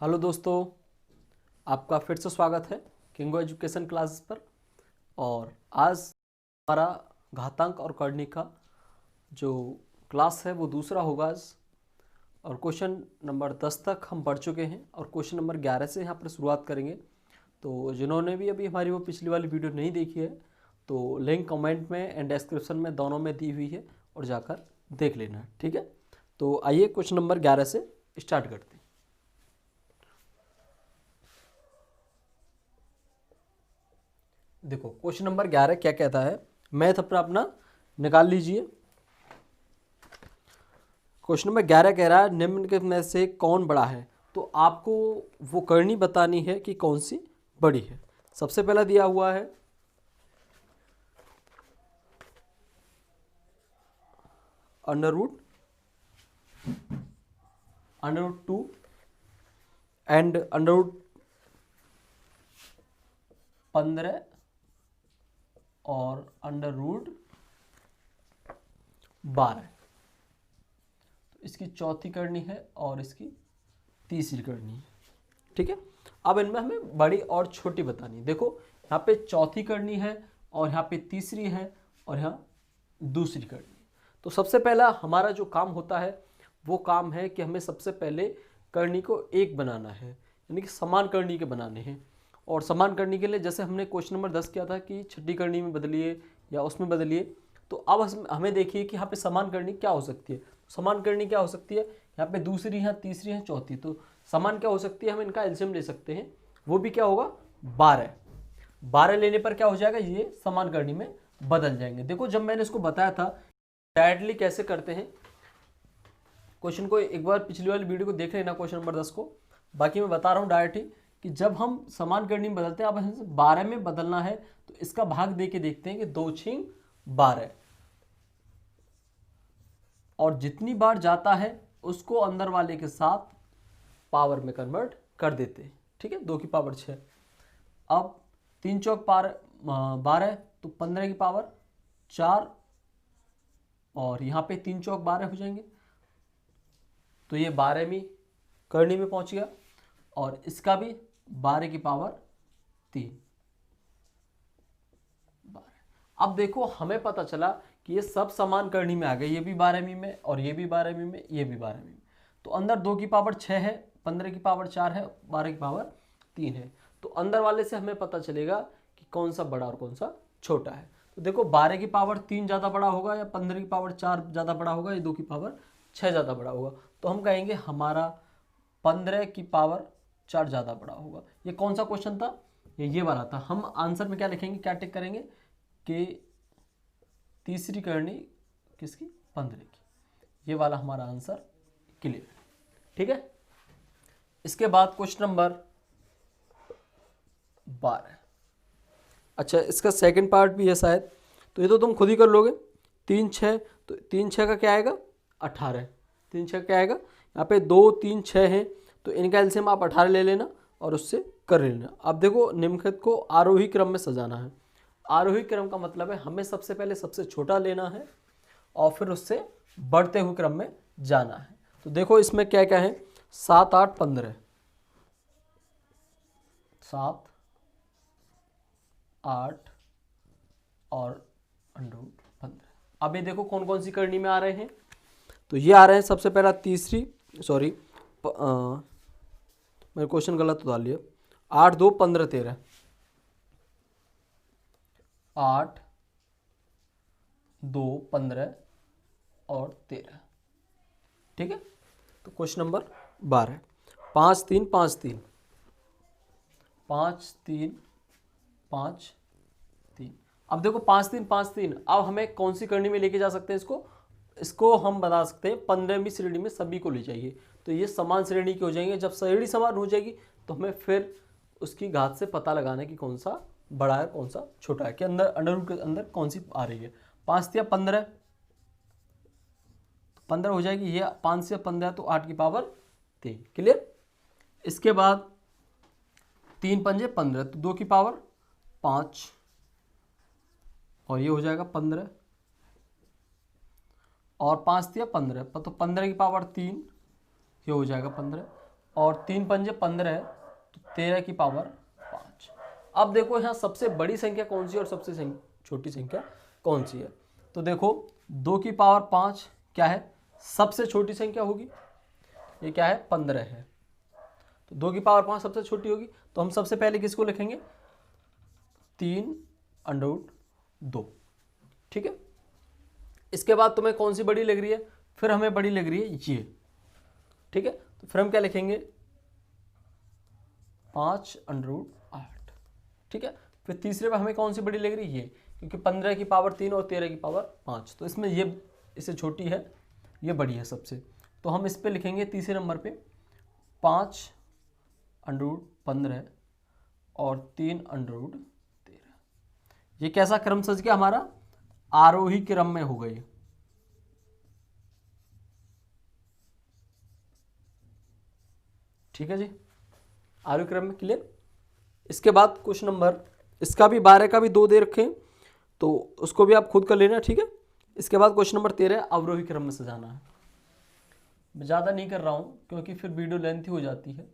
Hello दोस्तों, आपका फिर से स्वागत है किंगो एजुकेशन क्लासेस पर। और आज हमारा घातांक और करनी का जो क्लास है वो दूसरा होगा आज। और क्वेश्चन नंबर 10 तक हम पढ़ चुके हैं और क्वेश्चन नंबर 11 से यहाँ पर शुरुआत करेंगे। तो जिन्होंने भी अभी हमारी वो पिछली वाली वीडियो नहीं देखी है तो लिंक कमेंट में एंड डिस्क्रिप्शन में दोनों में दी हुई है और जाकर देख लेना, ठीक है। तो आइए क्वेश्चन नंबर 11 से स्टार्ट करते हैं। देखो क्वेश्चन नंबर 11 क्या कहता है, मैथ अपना निकाल लीजिए। क्वेश्चन नंबर 11 कह रहा है निम्न के में से कौन बड़ा है। तो आपको वो करनी बतानी है कि कौन सी बड़ी है। सबसे पहला दिया हुआ है under root 2 and under root 15 और अंडर रूट 12। तो इसकी चौथी करनी है और इसकी तीसरी करनी है, ठीक है। अब इनमें हमें बड़ी और छोटी बतानी है। देखो यहाँ पे चौथी करनी है और यहाँ पे तीसरी है और यहाँ दूसरी करनी है। तो सबसे पहला हमारा जो काम होता है वो काम है कि हमें सबसे पहले करनी को एक बनाना है, यानी कि समान करनी के बनाने हैं। और समान करनी के लिए जैसे हमने क्वेश्चन नंबर 10 किया था कि छठी करनी में बदलिए या उसमें बदलिए, तो अब हमें देखिए कि यहाँ पे समान करनी क्या हो सकती है। समान करनी क्या हो सकती है, यहाँ पे दूसरी है, तीसरी है, चौथी। तो समान क्या हो सकती है, हम इनका एलसीएम ले सकते हैं। वो भी क्या होगा, 12। 12 लेने पर क्या हो जाएगा, ये समान करनी में बदल जाएंगे। देखो जब मैंने इसको बताया था डायरेक्टली कैसे करते हैं, क्वेश्चन को एक बार पिछली वाली वीडियो को देख लेना, क्वेश्चन नंबर 10 को। बाकी मैं बता रहा हूँ डायरेक्ट ही कि जब हम समान करनी में बदलते हैं, अब हमें 12 में बदलना है तो इसका भाग दे के देखते हैं कि 2 6 12, और जितनी बार जाता है उसको अंदर वाले के साथ पावर में कन्वर्ट कर देते हैं, ठीक है। 2 की पावर 6। अब 3 चौक 12 तो 15 की पावर 4, और यहाँ पे 3 चौक 12 हो जाएंगे। तो ये 12वीं करनी में पहुंच गया और इसका भी 12 की पावर 3, 12। अब देखो हमें पता चला कि ये सब समान करनी में आ गए, ये भी 12वीं में और ये भी 12वीं में, ये भी 12वीं में। तो अंदर 2 की पावर 6 है, 15 की पावर 4 है, 12 की पावर 3 है। तो अंदर वाले से हमें पता चलेगा कि कौन सा बड़ा और कौन सा छोटा है। तो देखो 12 की पावर 3 ज़्यादा बड़ा होगा या 15 की पावर 4 ज़्यादा बड़ा होगा या 2 की पावर 6 ज़्यादा बड़ा होगा। तो हम कहेंगे हमारा 15 की पावर 4 ज़्यादा बड़ा होगा। ये कौन सा क्वेश्चन था, ये वाला था। हम आंसर में क्या लिखेंगे, क्या टिक करेंगे कि तीसरी करनी किसकी, 15 की। ये वाला हमारा आंसर क्लियर है, ठीक है। इसके बाद क्वेश्चन नंबर 12। अच्छा, इसका सेकंड पार्ट भी है शायद, तो ये तो तुम खुद ही कर लोगे। 3 6, तो 3 6 का क्या आएगा, 18। 3 6 क्या आएगा, यहाँ पे 2 3 6 हैं, तो इनका एलसीएम आप 18 ले लेना और उससे कर लेना। अब देखो निम्नलिखित को आरोही क्रम में सजाना है। आरोही क्रम का मतलब है हमें सबसे पहले सबसे छोटा लेना है और फिर उससे बढ़ते हुए क्रम में जाना है। तो देखो इसमें क्या क्या है, 7 8 15, 7 8 और अंडररूट 15। अब ये देखो कौन कौन सी करनी में आ रहे हैं। तो ये आ रहे हैं सबसे पहला तीसरी, सॉरी मैंने क्वेश्चन गलत उतार लिया। 8 2 15 13, 8 2 15 और 13, ठीक है। तो क्वेश्चन नंबर 12, 5 3 5 3, 5 3 5 3। अब देखो 5 3 5 3, अब हमें कौन सी करनी में लेके जा सकते हैं इसको हम बता सकते हैं 15वीं श्रेणी में सभी को ले जाइए। तो ये समान श्रेणी की हो जाएंगे। जब श्रेणी समान हो जाएगी तो हमें फिर उसकी घात से पता लगाना है कि कौन सा बड़ा है कौन सा छोटा है, कि अंदर अंडररूट के अंदर कौन सी आ रही है। 5 या 15, तो 15 हो जाएगी। ये 5 से 15 तो 8 की पावर 3, क्लियर। इसके बाद 3 पंजे 15, तो 2 की पावर 5 और ये हो जाएगा 15, और 5 दिया 15, तो 15 की पावर 3, ये हो जाएगा 15, और 3 पंजे 15 है, तो 13 की पावर 5। अब देखो यहाँ सबसे बड़ी संख्या कौन सी है और सबसे छोटी संख्या कौन सी है। तो देखो 2 की पावर 5 क्या है, सबसे छोटी संख्या होगी, ये क्या है 15 है, तो 2 की पावर 5 सबसे छोटी होगी। तो हम सबसे पहले किसको लिखेंगे, 3√2, ठीक है। इसके बाद तुम्हें कौन सी बड़ी लग रही है, फिर हमें बड़ी लग रही है ये, ठीक है। तो फिर हम क्या लिखेंगे 5√8, ठीक है। फिर तीसरे में हमें कौन सी बड़ी लग रही है ये, क्योंकि 15 की पावर 3 और 13 की पावर 5, तो इसमें ये इससे छोटी है, ये बड़ी है सबसे। तो हम इस पे लिखेंगे तीसरे नंबर पे 5√15 और 3√13। ये कैसा क्रम सज गया हमारा, आरोही क्रम में हो गई, ठीक है जी, आरोही क्रम में, क्लियर। इसके बाद क्वेश्चन नंबर, इसका भी 12 का भी 2 दे रखे हैं, तो उसको भी आप खुद कर लेना, ठीक है। इसके बाद क्वेश्चन नंबर 13 अवरोही क्रम में सजाना है। मैं ज़्यादा नहीं कर रहा हूँ क्योंकि फिर वीडियो लेंथी हो जाती है।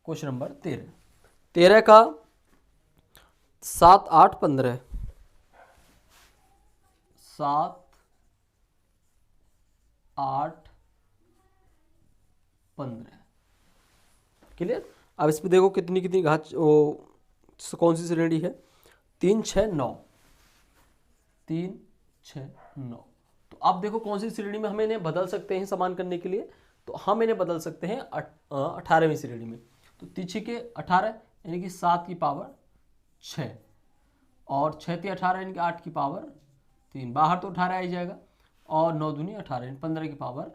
क्वेश्चन नंबर 13 का 7, 8, 15, 7, 8, 15, क्लियर। अब इस पे देखो कितनी कितनी घात कौन सी श्रेणी है, 3, 6, 9, 3, 6, 9। तो अब देखो कौन सी श्रेणी में हम इन्हें बदल सकते हैं समान करने के लिए, तो हम इन्हें बदल सकते हैं 18वीं श्रेणी में। तो 3 के 18 यानी कि 7 की पावर 6 और 6 × 18 यानी कि 8 की पावर 3, बाहर तो 18 आ ही जाएगा, और 9 दूनी 18 यानी 15 की पावर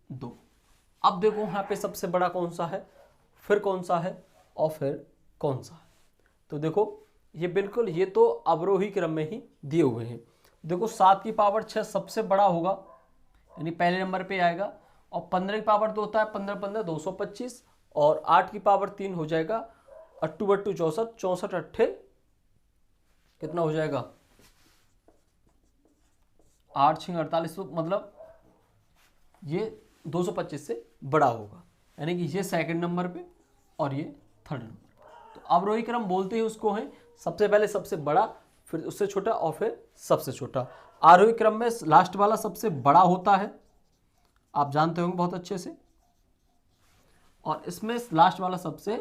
2। अब देखो यहाँ पे सबसे बड़ा कौन सा है, फिर कौन सा है और फिर कौन सा है। तो देखो ये बिल्कुल, ये तो अवरोही क्रम में ही दिए हुए हैं। देखो 7 की पावर 6 सबसे बड़ा होगा, यानी पहले नंबर पे आएगा, और 15 की पावर 2 होता है, 15 15 225, और 8 की पावर 3 हो जाएगा 8 2 64, 64 8 कितना हो जाएगा 8 6 48, तो मतलब ये 225 से बड़ा होगा, यानी कि ये सेकंड नंबर पे और ये थर्ड नंबर। तो अवरोही क्रम बोलते ही उसको है सबसे पहले सबसे बड़ा, फिर उससे छोटा और फिर सबसे छोटा। आरोही क्रम में लास्ट वाला सबसे बड़ा होता है, आप जानते होंगे बहुत अच्छे से, और इसमें लास्ट वाला सबसे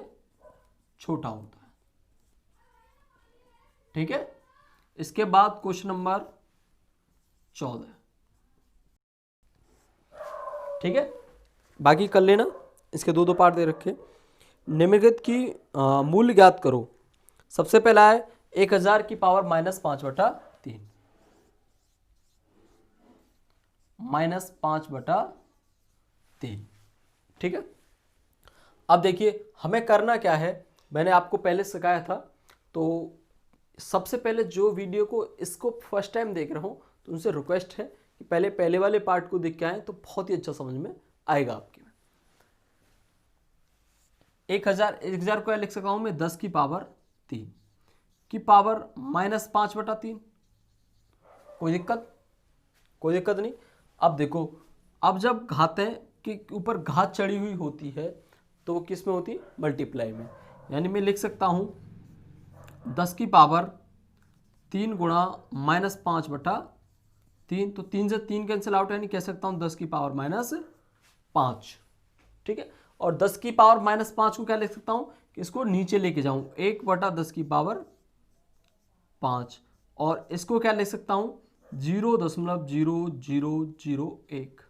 छोटा होता है, ठीक है। इसके बाद क्वेश्चन नंबर 14, ठीक है, बाकी कर लेना, इसके 2 पार्ट दे रखे। निम्नलिखित की मूल्य ज्ञात करो। सबसे पहला है 1000 की पावर -5/3, -5/3, ठीक है। अब देखिए हमें करना क्या है, मैंने आपको पहले सिखाया था, तो सबसे पहले जो वीडियो को इसको फर्स्ट टाइम देख रहा हूँ तो उनसे रिक्वेस्ट है कि पहले वाले पार्ट को देख के आए, तो बहुत ही अच्छा समझ में आएगा आपके। 1000 को लिख सका हूं मैं 10 की पावर 3 की पावर -5/3, कोई दिक्कत नहीं। अब देखो, अब जब घातें के ऊपर घात चढ़ी हुई होती है तो वो किस में होती है, मल्टीप्लाई में, यानी मैं लिख सकता हूं 10 की पावर 3 गुणा -5/3, तो 3 से 3 कैंसिल आउट, यानी कह सकता हूं 10 की पावर -5, ठीक है। और 10 की पावर -5 को क्या लिख सकता हूं कि इसको नीचे लेके जाऊं 1/10 की पावर 5, और इसको क्या लिख सकता हूं 0.0001।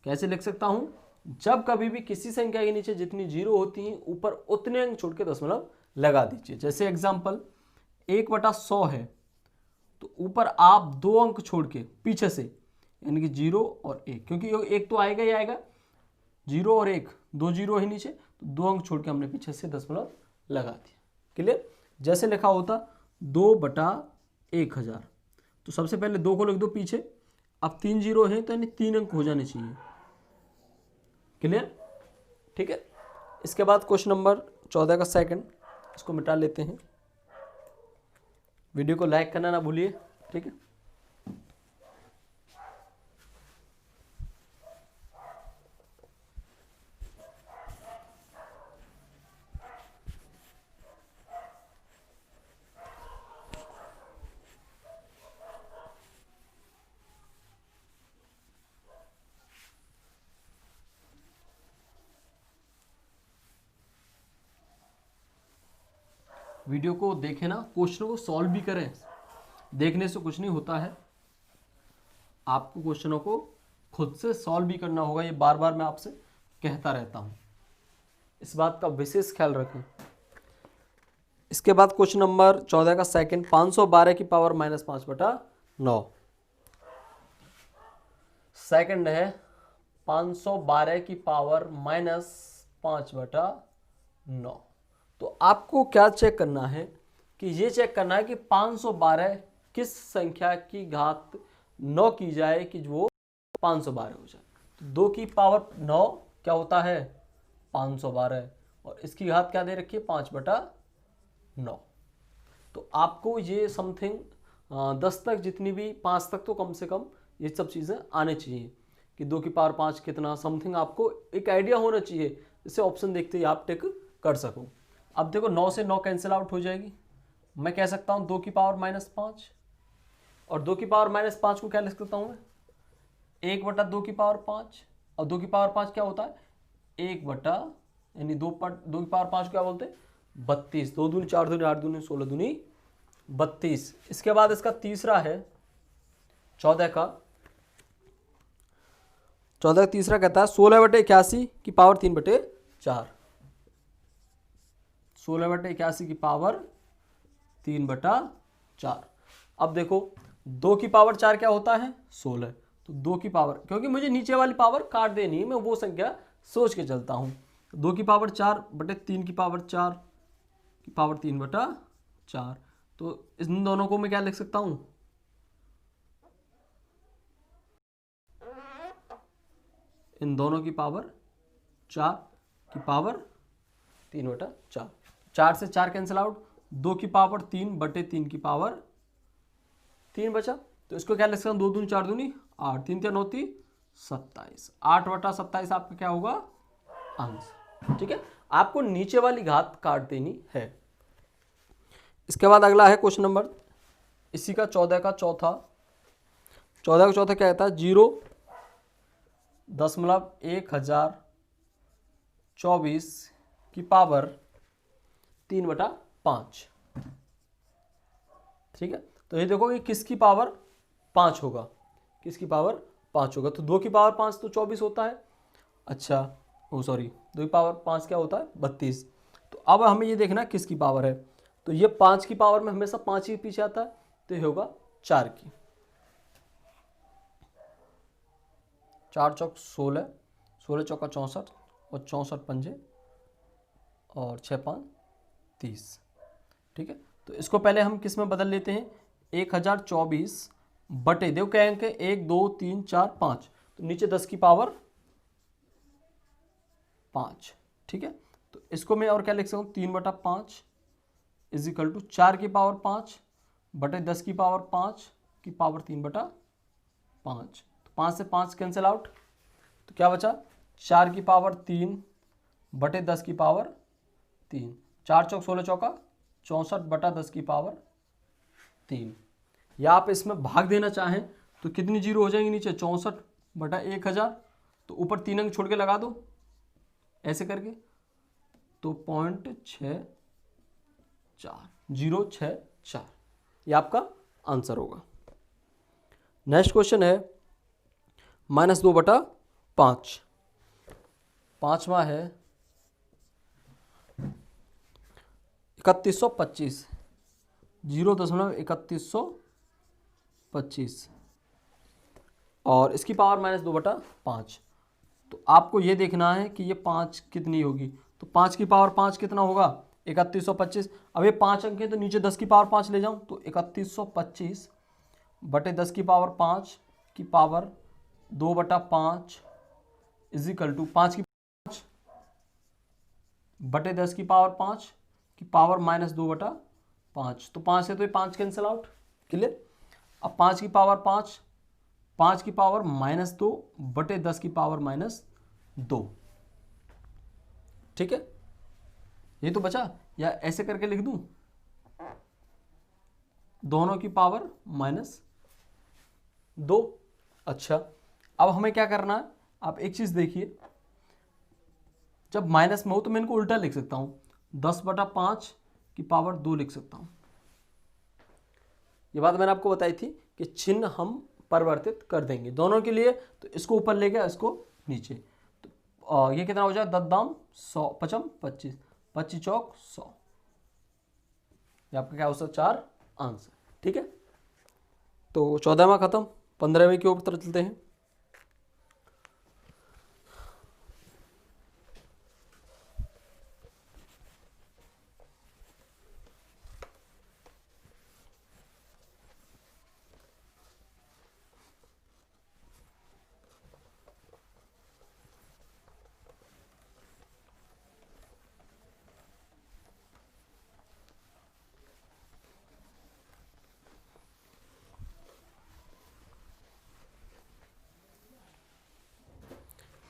कैसे लिख सकता हूं, जब कभी भी किसी संख्या के नीचे जितनी जीरो होती हैं ऊपर उतने अंक छोड़ के दशमलव लगा दीजिए। जैसे एग्जांपल 1/100 है, तो ऊपर आप 2 अंक छोड़ के पीछे से, यानी कि 0 और 1, क्योंकि एक तो आएगा ही आएगा, 0 और 1 2 जीरो है नीचे, तो 2 अंक छोड़ के हमने पीछे से दशमलव लगा दिया, क्लियर। जैसे लिखा होता 2/1000, तो सबसे पहले 2 को लिख दो पीछे, अब 3 जीरो है तो यानी 3 अंक हो जाने चाहिए, क्लियर, ठीक है। इसके बाद क्वेश्चन नंबर 14 का सेकंड, इसको मिटा लेते हैं। वीडियो को लाइक करना ना भूलिए, ठीक है। वीडियो को देखें ना, क्वेश्चन को सॉल्व भी करें। देखने से कुछ नहीं होता है, आपको क्वेश्चनों को खुद से सॉल्व भी करना होगा। ये बार बार मैं आपसे कहता रहता हूँ, इस बात का विशेष ख्याल रखें। इसके बाद क्वेश्चन नंबर 14 का सेकंड, 512 की पावर -5/9। सेकंड है 512 की पावर -5/9। तो आपको क्या चेक करना है कि ये चेक करना है कि 512 किस संख्या की घात 9 की जाए कि वो 512 हो जाए। तो 2 की पावर 9 क्या होता है 512, और इसकी घात क्या दे रखी है 5/9। तो आपको ये समथिंग 10 तक, जितनी भी 5 तक तो कम से कम ये सब चीज़ें आने चाहिए कि 2 की पावर 5 कितना, समथिंग आपको एक आइडिया होना चाहिए, जिससे ऑप्शन देखते ही आप टिक कर सको। अब देखो 9 से 9 कैंसिल आउट हो जाएगी। मैं कह सकता हूँ 2 की पावर -5, और 2 की पावर -5 को क्या लिख सकता हूँ मैं 1/2 की पावर 5, और 2 की पावर 5 क्या होता है 1 यानी 2 की पावर 5 क्या बोलते हैं 32। 2 दूनी 4 दूनी 8 दूनी 16 दूनी 32। इसके बाद इसका तीसरा है 14 का तीसरा कहता है 16/81 की पावर 3/4। 16/81 की पावर 3/4। अब देखो 2 की पावर 4 क्या होता है 16। तो 2 की पावर, क्योंकि मुझे नीचे वाली पावर काट देनी है, मैं वो संख्या सोच के चलता हूँ। 2 की पावर 4/3 की पावर 4 की पावर 3/4। तो इन दोनों को मैं क्या लिख सकता हूँ, इन दोनों की पावर 4 की पावर 3/4। 4 से 4 कैंसिल आउट, 2 की पावर 3/3 की पावर 3 बचा। तो इसको क्या लिख सकता हूँ 2 दूनी 4 दूनी 8, 3 3 9 27। 8/27 आपका क्या होगा आंसर। ठीक है, आपको नीचे वाली घात काट देनी है। इसके बाद अगला है क्वेश्चन नंबर इसी का 14 का चौथा क्या कहता है 0.1024 की पावर 3/5। ठीक है, तो ये देखो कि किसकी पावर 5 होगा, किसकी पावर 5 होगा। तो 2 की पावर 5 तो 24 होता है। अच्छा, ओ सॉरी, 2 की पावर 5 क्या होता है 32। तो अब हमें ये देखना किसकी पावर है। तो ये 5 की पावर में हमेशा 5 ही पीछे आता है, तो ये होगा 4 की। 4 चौक 16, 16 चौका 64, और 64 पंजे और 6 5 30। ठीक है, तो इसको पहले हम किस में बदल लेते हैं 1024 बटे, देखो क्या अंक है 1 2 3 4 5, तो नीचे 10 की पावर 5। ठीक है, तो इसको मैं और क्या लिख सकता हूँ 3/5 इज इक्वल टू 4 की पावर 5 बटे 10 की पावर 5 की पावर 3/5। तो 5 से 5 कैंसिल आउट, तो क्या बचा 4 की पावर 3 बटे 10 की पावर 3। 4 चौक 16 चौका 64/10 की पावर 3। या आप इसमें भाग देना चाहें तो कितनी जीरो हो जाएंगी नीचे 64/1000, तो ऊपर 3 अंक छोड़ के लगा दो ऐसे करके, तो 0.64 ये आपका आंसर होगा। नेक्स्ट क्वेश्चन है -2/5। पांचवा है 3125, 0.3125, और इसकी पावर -2/5। तो आपको ये देखना है कि ये 5 कितनी होगी। तो 5 की पावर 5 कितना होगा 3125। अब ये 5 अंक है तो नीचे 10 की पावर 5 ले जाऊं, तो 3125 बटे 10 की पावर 5 की पावर 2/5 इज इक्वल टू 5 की 5 बटे 10 की पावर 5 की पावर -2/5। तो 5 से तो ये 5 कैंसिल आउट, क्लियर। अब 5 की पावर 5 की पावर -2 बटे 10 की पावर -2। ठीक है, ये तो बचा, या ऐसे करके लिख दूं दोनों की पावर -2। अच्छा, अब हमें क्या करना है, आप एक चीज देखिए, जब माइनस में हो तो मैं इनको उल्टा लिख सकता हूं 10/5 की पावर 2 लिख सकता हूँ। ये बात मैंने आपको बताई थी कि चिन्ह हम परिवर्तित कर देंगे दोनों के लिए, तो इसको ऊपर ले गया, इसको नीचे, तो ये कितना हो जाए 10 दाम 100, 55 25, 25 चौक 100, ये आपका क्या हो सकता 4 आंसर। ठीक है, तो 14वां खत्म, 15वें की ओर तरफ चलते हैं।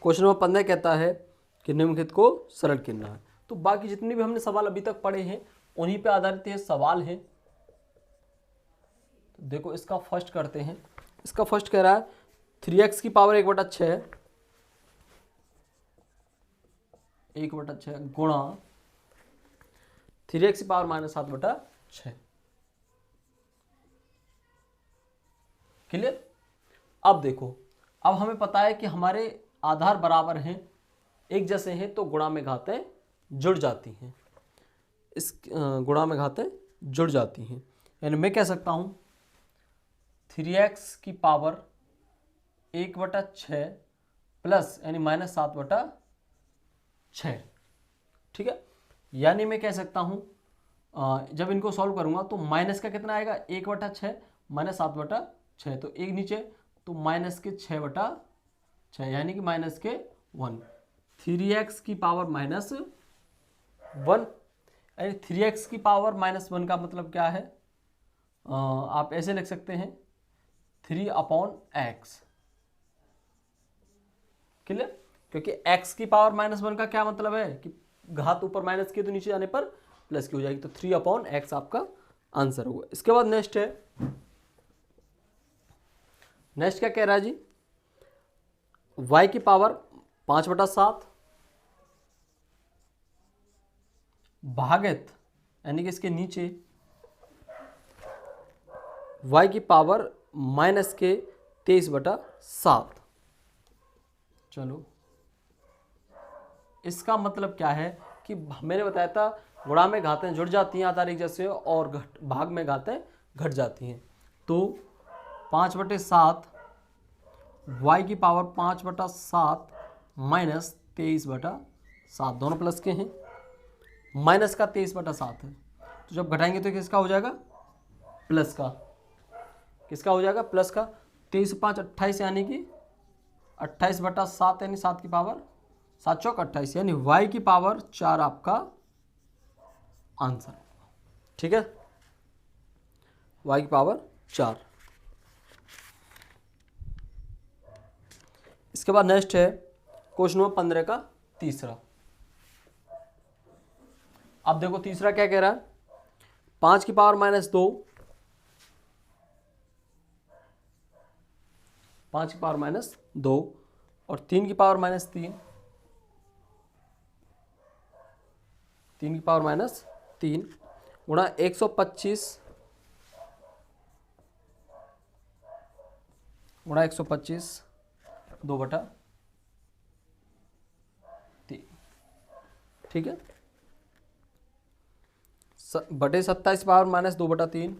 क्वेश्चन नंबर 15 कहता है कि निम्नलिखित को सरल करना है। तो बाकी जितने भी हमने सवाल अभी तक पढ़े हैं उन्हीं पे आधारित ये सवाल हैं। तो देखो इसका फर्स्ट करते हैं। इसका फर्स्ट कह रहा है 3x की पावर 1/6 गुणा 3x की पावर -7/6। क्लियर। अब देखो, अब हमें पता है कि हमारे आधार बराबर हैं, एक जैसे हैं, तो गुणा में घातें जुड़ जाती हैं। इस गुणा में घातें जुड़ जाती हैं, यानी मैं कह सकता हूं 3x की पावर 1/6 प्लस यानी -7/6। ठीक है, यानी मैं कह सकता हूं जब इनको सॉल्व करूंगा तो माइनस का कितना आएगा 1/6 -7/6, तो एक नीचे, तो माइनस के 6/6 यानी कि माइनस के 1। 3x की पावर -1, यानी 3x की पावर -1 का मतलब क्या है, आप ऐसे लिख सकते हैं 3/x। क्लियर, क्योंकि x की पावर -1 का क्या मतलब है कि घात ऊपर माइनस की, तो नीचे जाने पर प्लस की हो जाएगी, तो 3/x आपका आंसर होगा। इसके बाद नेक्स्ट है, नेक्स्ट क्या कह रहा है जी, y की पावर 5/7 भागित, यानी कि इसके नीचे y की पावर -23/7। चलो, इसका मतलब क्या है कि मैंने बताया था गुणा में घातें जुड़ जाती हैं आधार एक जैसे, और भाग में घातें घट जाती हैं। तो 5/7 y की पावर 5/7 -23/7, दोनों प्लस के हैं, माइनस का 23/7 है, तो जब घटाएंगे तो किसका हो जाएगा प्लस का, किसका हो जाएगा प्लस का। 23 5 28, यानी कि 28/7, यानी 7 की पावर 7 चौक 28, यानी y की पावर 4 आपका आंसर। ठीक है, y की पावर 4। इसके बाद नेक्स्ट है क्वेश्चन नंबर 15 का तीसरा। अब देखो तीसरा क्या कह रहा है, 5 की पावर -2, 5 की पावर -2 और 3 की पावर -3, 3 की पावर -3 गुणा 125 2/3। ठीक है, बटे 27 पावर -2/3,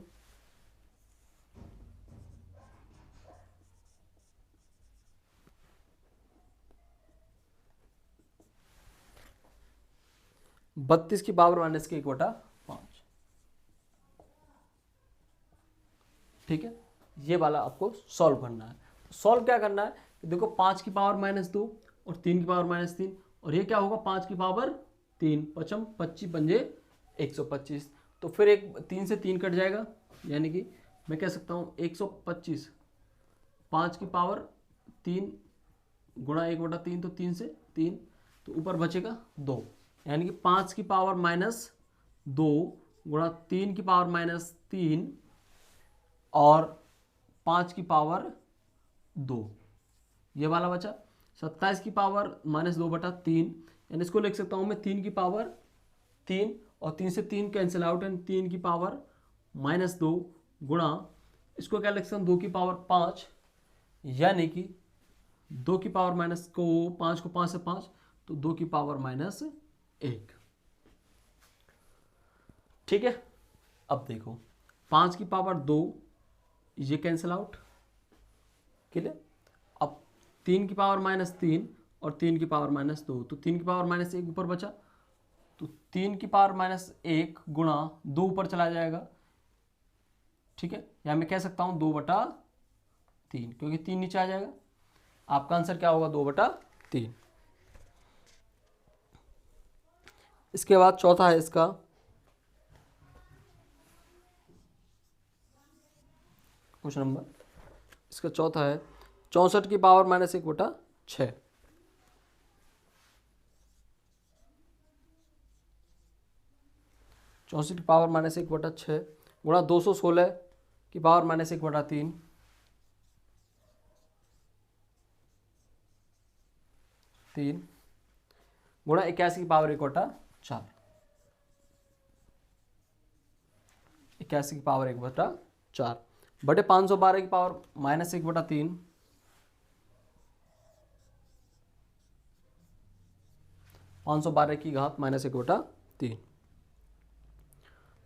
बत्तीस की पावर -1/5। ठीक है, ये वाला आपको सॉल्व करना है। सॉल्व क्या करना है, देखो 5 की पावर -2 और 3 की पावर -3, और ये क्या होगा 5 की पावर 3, 5 25 पंजे 125, तो फिर एक 3 से 3 कट जाएगा, यानी कि मैं कह सकता हूँ 125 5 की पावर 3 गुणा 1/3, तो 3 से 3, तो ऊपर बचेगा 2, यानी कि 5 की पावर -2 गुणा 3 की पावर -3 और 5 की पावर 2, ये वाला बचा। 27 की पावर -2/3, यानी इसको लिख सकता हूँ मैं 3 की पावर 3 और 3 से 3 कैंसिल आउट एंड 3 की पावर -2 गुणा इसको क्या लिख सकते हैं 2 की पावर 5, यानी कि 2 की पावर माइनस को 5 से 5 तो 2 की पावर -1। ठीक है, अब देखो 5 की पावर 2 ये कैंसिल आउट, क्लियर। अब 3 की पावर -3 और 3 की पावर -2 तो 3 की पावर -1 ऊपर बचा, तो 3 की पावर -1 गुणा 2 ऊपर चला जाएगा। ठीक है, या मैं कह सकता हूं 2/3, क्योंकि 3 नीचे आ जाएगा। आपका आंसर क्या होगा 2/3। इसके बाद चौथा है इसका, क्वेश्चन नंबर इसका चौथा है 64 की पावर -1/6। 64 की पावर -1/6 गुणा 216 की पावर -1/3 गुणा 81 की पावर 1/4। 81 की पावर 1/4 बटे 512 की पावर -1/3 512 की घात -1/3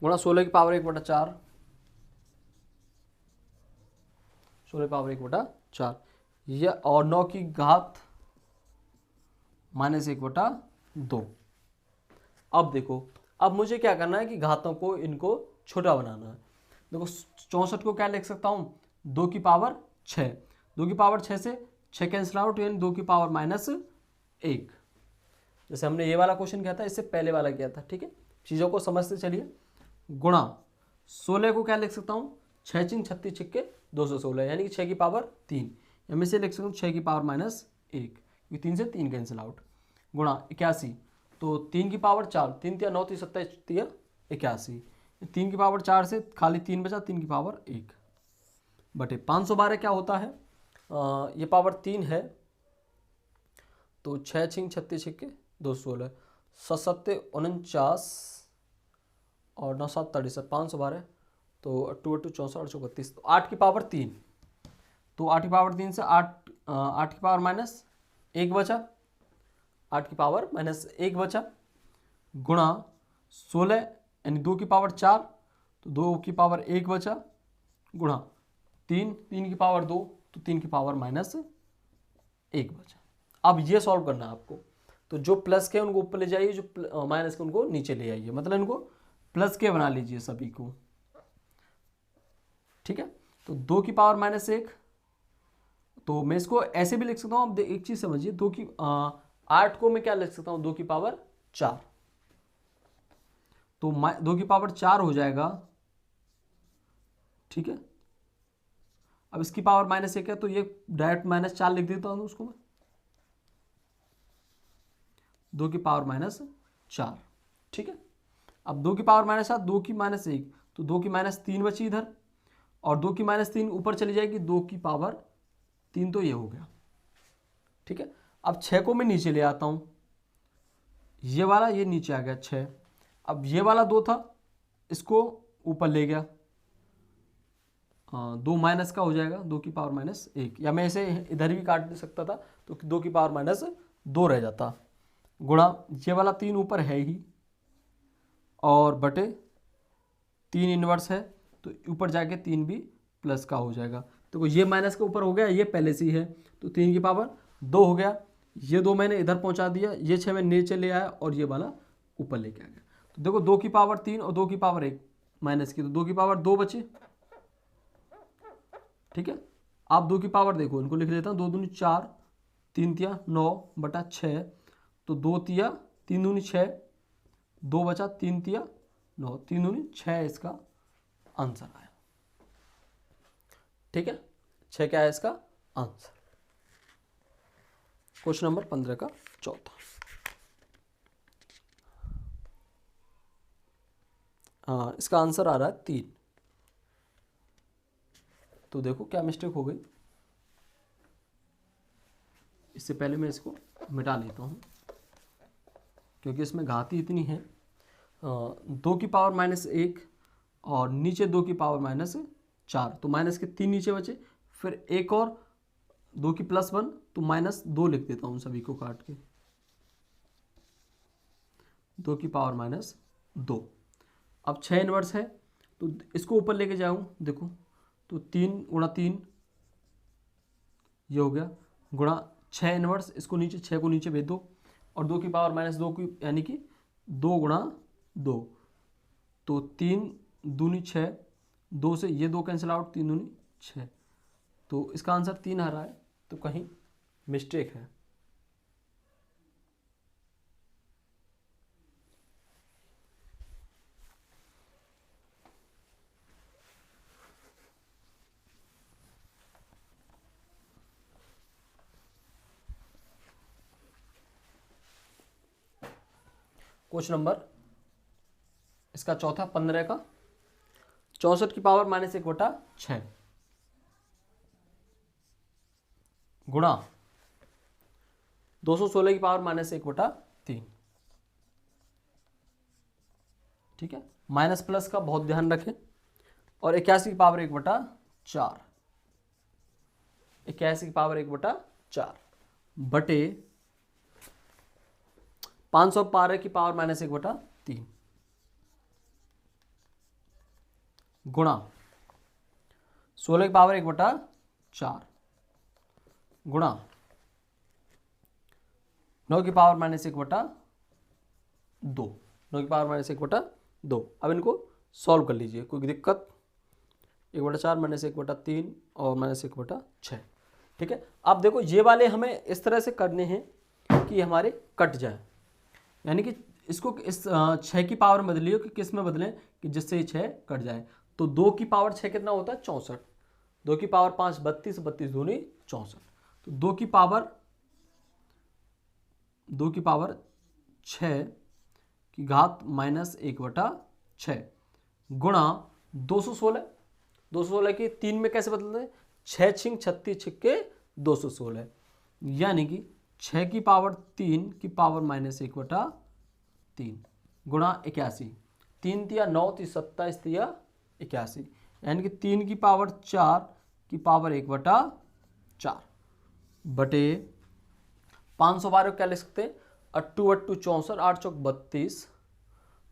गुणा 16 की पावर 1/4 16 की पावर 1/4 यह, और 9 की घात -1/2। अब देखो, अब मुझे क्या करना है कि घातों को इनको छोटा बनाना है। देखो 64 को क्या लिख सकता हूं 2 की पावर 6, 2 की पावर 6 से 6 कैंसिल आउट, यानी 2 की पावर -1। जैसे हमने ये वाला क्वेश्चन किया था, इससे पहले वाला किया था। ठीक है, चीज़ों को समझते चलिए। गुणा 16 को क्या लिख सकता हूँ 6 चिंग 36 छिक्के 216, यानी कि 6 की पावर 3, या मैं से लिख सकता हूँ 6 की पावर -1, क्योंकि 3 से 3 कैंसिल आउट। गुणा 81 तो 3 की पावर 4, 3 तिया 9 ती 27 तिया 81, 3 की पावर 4 से खाली 3 बचा, 3 की पावर 1 बटे 512 क्या होता है, ये पावर 3 है, तो 6 छिंग 36 छिक्के 216, 7 49 और 9 7 37 512, तो 2 2 64 34, तो 8 की पावर 3, तो 8 की पावर 3 से 8 की पावर -1 बचा, 8 की पावर -1 बचा, गुणा 16 यानी 2 की पावर 4, तो 2 की पावर 1 बचा, गुणा 3 की पावर 2, तो 3 की पावर -1 बचा। अब ये सॉल्व करना है आपको, तो जो प्लस के उनको ऊपर ले जाइए, जो माइनस के उनको नीचे ले आइए, मतलब इनको प्लस के बना लीजिए सभी को। ठीक है, तो 2 की पावर -1, तो मैं इसको ऐसे भी लिख सकता हूँ। आप एक चीज समझिए, 8 को मैं क्या लिख सकता हूँ 2 की पावर 4, तो 2 की पावर 4 हो जाएगा। ठीक है, अब इसकी पावर -1 है, तो ये डायरेक्ट -4 लिख देता हूँ उसको मैं, 2 की पावर -4। ठीक है, अब 2 की पावर -7, 2 की -1, तो 2 की -3 बची इधर, और 2 की -3 ऊपर चली जाएगी, 2 की पावर 3, तो ये हो गया। ठीक है, अब 6 को मैं नीचे ले आता हूं, ये वाला ये नीचे आ गया 6, अब ये वाला 2 था, इसको ऊपर ले गया, 2 माइनस का हो जाएगा, 2 की पावर -1, या मैं इसे इधर भी काट दे सकता था, तो 2 की पावर -2 रह जाता, गुणा ये वाला 3 ऊपर है ही, और बटे 3 इनवर्स है, तो ऊपर जाके 3 भी प्लस का हो जाएगा। तो ये माइनस के ऊपर हो गया, ये पहले से ही है, तो 3 की पावर 2 हो गया, ये 2 मैंने इधर पहुंचा दिया, ये 6 मैं नीचे ले आया, और ये वाला ऊपर लेके आ गया। तो देखो 2 की पावर 3 और 2 की पावर 1 माइनस की, तो 2 की पावर 2 बची। ठीक है, आप 2 की पावर देखो, इनको लिख लेता हूँ, 2 दूनी 4, 3 तिया 9 बटा 6, तो 2 तिया 3 दूनी 6, 2 बचा, 3 तिया 9, 3 दूनी 6 इसका आंसर आया। ठीक है, 6 क्या है इसका आंसर। क्वेश्चन नंबर 15 का चौथा, हाँ इसका आंसर आ रहा है 3। तो देखो क्या मिस्टेक हो गई, इससे पहले मैं इसको मिटा लेता हूँ, क्योंकि इसमें घाती इतनी है। 2 की पावर -1 और नीचे 2 की पावर -4, तो माइनस के 3 नीचे बचे, फिर एक और 2 की +1, तो -2 लिख देता हूँ सभी को काट के, 2 की पावर -2। अब 6 इनवर्स है तो इसको ऊपर लेके जाऊँ, देखो तो 3 × 3 ये हो गया, गुणा 6 इनवर्स, इसको नीचे 6 को नीचे भेज दो, और 2 की पावर -2 की यानी कि 2 × 2, तो 3 दूनी 6, 2 से ये 2 कैंसिल आउट, 3 दूनी 6, तो इसका आंसर 3 आ रहा है, तो कहीं मिस्टेक है। क्वेश्चन नंबर इसका चौथा 15 का, 64 की पावर -1/6 गुणा 216 की पावर -1/3। ठीक है, माइनस प्लस का बहुत ध्यान रखें, और 81 की पावर 1/4, 81 की पावर 1/4 बटे 512 की पावर -1/3 गुणा 16 की पावर 1/4 गुणा 9 की पावर -1/2, 9 की पावर -1/2। अब इनको सॉल्व कर लीजिए, कोई दिक्कत, 1/4 -1/3 और -1/6। ठीक है, अब देखो ये वाले हमें इस तरह से करने हैं कि हमारे कट जाए, यानी कि इसको इस 6 की पावर में बदलिए कि किस में बदलें कि जिससे ये 6 कट जाए। तो 2 की पावर 6 कितना होता है? 64। 2 की पावर 5 32, 32 दूनी 64। तो 2 की पावर 6 की घात -1/6 गुणा 216। 216 की 3 में कैसे बदलते हैं? 6 छिंग 36 छिक्के 216, यानी कि 6 की पावर 3 की पावर -1/3 गुणा 81। 3 तिया 9 ती 27 तिया 81, यानी कि 3 की पावर 4 की पावर 1/4 बटे 512 क्या लिख सकते हैं? 8 8 64, 8 चौक 32,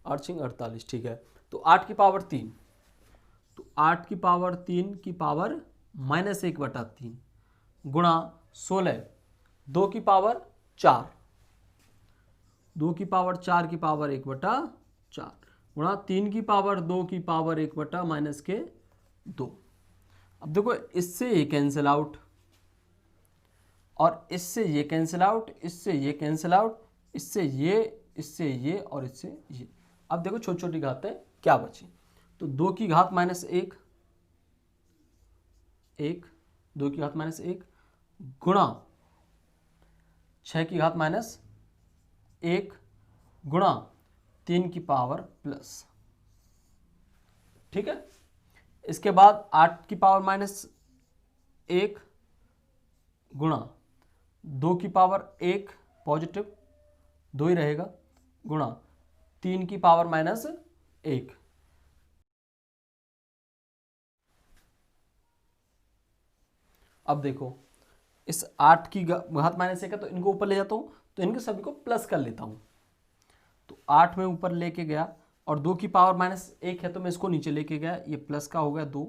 8 छिंग 48। ठीक है, तो 8 की पावर 3, तो 8 की पावर 3 की पावर -1/3 गुणा 16, 2 की पावर 4, 2 की पावर 4 की पावर 1/4 गुणा 3 की पावर 2 की पावर 1/-2। अब देखो इससे ये कैंसिल आउट, और इससे ये कैंसिल आउट, इससे ये कैंसिल आउट, इससे ये और इससे ये। अब देखो छोटी छोटी घातें क्या बची, तो 2 की घात -1, 2 की घात -1 गुणा 6 की घात -1 गुणा 3 की पावर प्लस। ठीक है, इसके बाद 8 की पावर -1 गुणा 2 की पावर 1 पॉजिटिव 2 ही रहेगा गुणा 3 की पावर -1। अब देखो इस 8 की घात -1 है तो इनको ऊपर ले जाता हूँ, तो इनके सभी को प्लस कर लेता हूँ। तो 8 में ऊपर लेके गया, और 2 की पावर -1 है तो मैं इसको नीचे लेके गया, ये प्लस का हो गया 2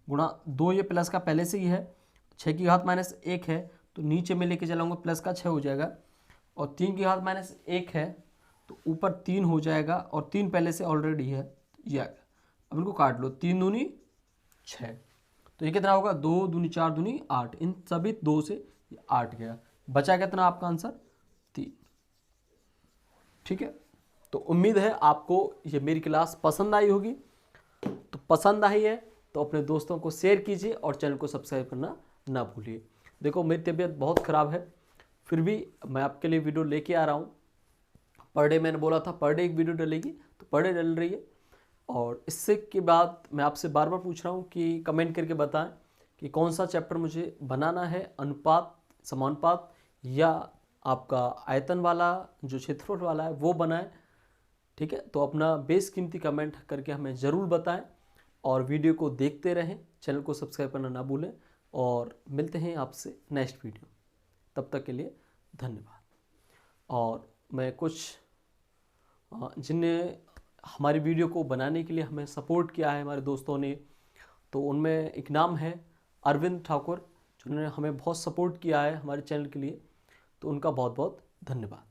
गुणा 2, ये प्लस का पहले से ही है, 6 की घात -1 है तो नीचे में लेके चलाऊंगा, प्लस का 6 हो जाएगा, और 3 की घात -1 है तो ऊपर 3 हो जाएगा, और 3 पहले से ऑलरेडी है, ये आ गया। अब इनको काट लो, 3 दूनी 6, तो ये कितना होगा? 2 दूनी 4 दूनी 8, इन सभी 2 से 8 गया, बचा कितना आपका आंसर? 3। ठीक है, तो उम्मीद है आपको ये मेरी क्लास पसंद आई होगी। तो पसंद आई है तो अपने दोस्तों को शेयर कीजिए और चैनल को सब्सक्राइब करना ना भूलिए। देखो मेरी तबीयत बहुत ख़राब है, फिर भी मैं आपके लिए वीडियो लेके आ रहा हूँ। पर डे मैंने बोला था पर डे एक वीडियो डलेगी, तो पर डे डल रही है। और इससे के बाद मैं आपसे बार बार पूछ रहा हूँ कि कमेंट करके बताएं कि कौन सा चैप्टर मुझे बनाना है, अनुपात, समानुपात, या आपका आयतन वाला जो क्षेत्रफल वाला है वो बनाएं। ठीक है, तो अपना बेशकीमती कमेंट करके हमें ज़रूर बताएं और वीडियो को देखते रहें, चैनल को सब्सक्राइब करना ना भूलें और मिलते हैं आपसे नेक्स्ट वीडियो। तब तक के लिए धन्यवाद। और मैं कुछ जिनने हमारी वीडियो को बनाने के लिए हमें सपोर्ट किया है हमारे दोस्तों ने, तो उनमें एक नाम है अरविंद ठाकुर, जिन्होंने हमें बहुत सपोर्ट किया है हमारे चैनल के लिए, तो उनका बहुत बहुत धन्यवाद।